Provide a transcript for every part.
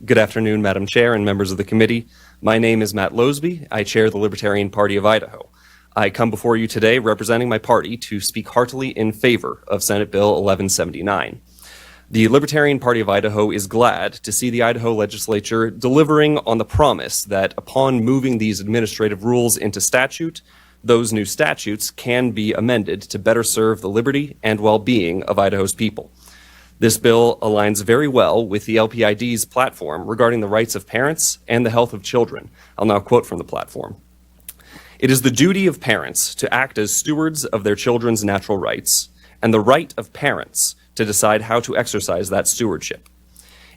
Good afternoon, Madam Chair and members of the committee. My name is Matt Loesby. I chair the Libertarian Party of Idaho. I come before you today representing my party to speak heartily in favor of Senate Bill 1179. The Libertarian Party of Idaho is glad to see the Idaho legislature delivering on the promise that upon moving these administrative rules into statute, those new statutes can be amended to better serve the liberty and well-being of Idaho's people. This bill aligns very well with the LPID's platform regarding the rights of parents and the health of children. I'll now quote from the platform. It is the duty of parents to act as stewards of their children's natural rights, and the right of parents to decide how to exercise that stewardship.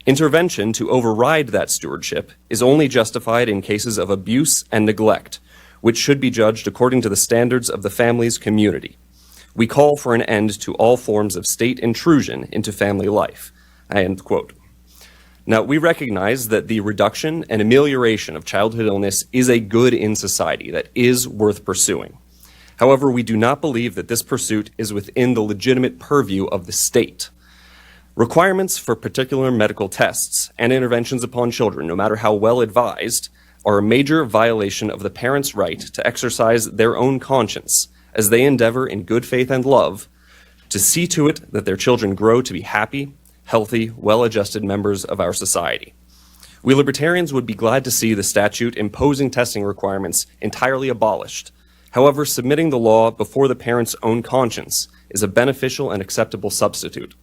Intervention to override that stewardship is only justified in cases of abuse and neglect, which should be judged according to the standards of the family's community. We call for an end to all forms of state intrusion into family life. End quote. Now, we recognize that the reduction and amelioration of childhood illness is a good in society that is worth pursuing. However, we do not believe that this pursuit is within the legitimate purview of the state. Requirements for particular medical tests and interventions upon children, no matter how well advised, are a major violation of the parents' right to exercise their own conscience as they endeavor in good faith and love to see to it that their children grow to be happy, healthy, well-adjusted members of our society. We libertarians would be glad to see the statute imposing testing requirements entirely abolished. However, submitting the law before the parent's own conscience is a beneficial and acceptable substitute.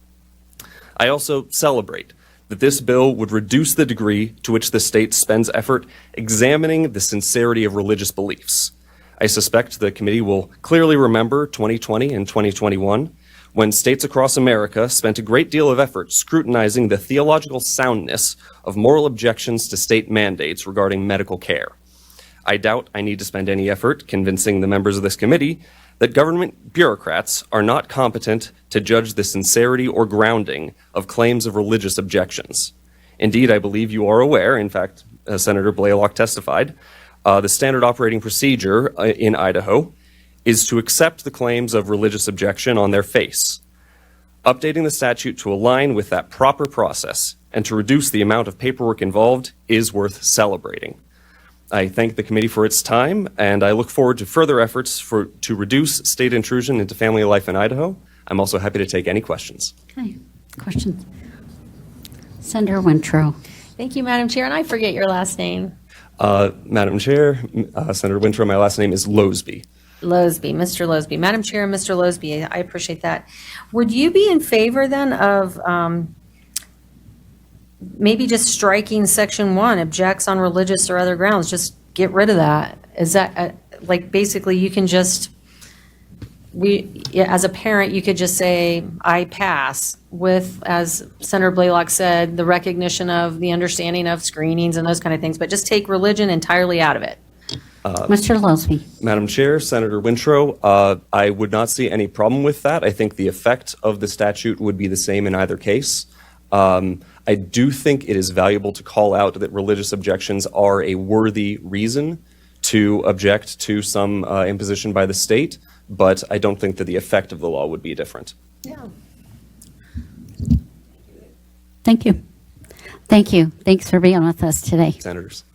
I also celebrate that this bill would reduce the degree to which the state spends effort examining the sincerity of religious beliefs. I suspect the committee will clearly remember 2020 and 2021, when states across America spent a great deal of effort scrutinizing the theological soundness of moral objections to state mandates regarding medical care. I doubt I need to spend any effort convincing the members of this committee that government bureaucrats are not competent to judge the sincerity or grounding of claims of religious objections. Indeed, I believe you are aware, in fact, Senator Blaylock testified, the standard operating procedure in Idaho is to accept the claims of religious objection on their face. Updating the statute to align with that proper process and to reduce the amount of paperwork involved is worth celebrating. I thank the committee for its time, and I look forward to further efforts to reduce state intrusion into family life in Idaho. I'm also happy to take any questions. Okay, questions? Senator Wintrow. Thank you, Madam Chair, and I forget your last name. Madam Chair, Senator Wintrow, my last name is Loesby. Loesby, Mr. Loesby. Madam Chair, Mr. Loesby, I appreciate that. Would you be in favor then of maybe just striking section 1, objects on religious or other grounds? Just get rid of that. Is that like basically you can just, as a parent, you could just say, I pass with, as Senator Blaylock said, the recognition of the understanding of screenings and those kind of things, but just take religion entirely out of it. Mr. Loesby. Madam Chair, Senator Wintrow, I would not see any problem with that. I think the effect of the statute would be the same in either case. I do think it is valuable to call out that religious objections are a worthy reason to object to some imposition by the state, but I don't think that the effect of the law would be different. Yeah. Thank you. Thank you. Thanks for being with us today. Senators.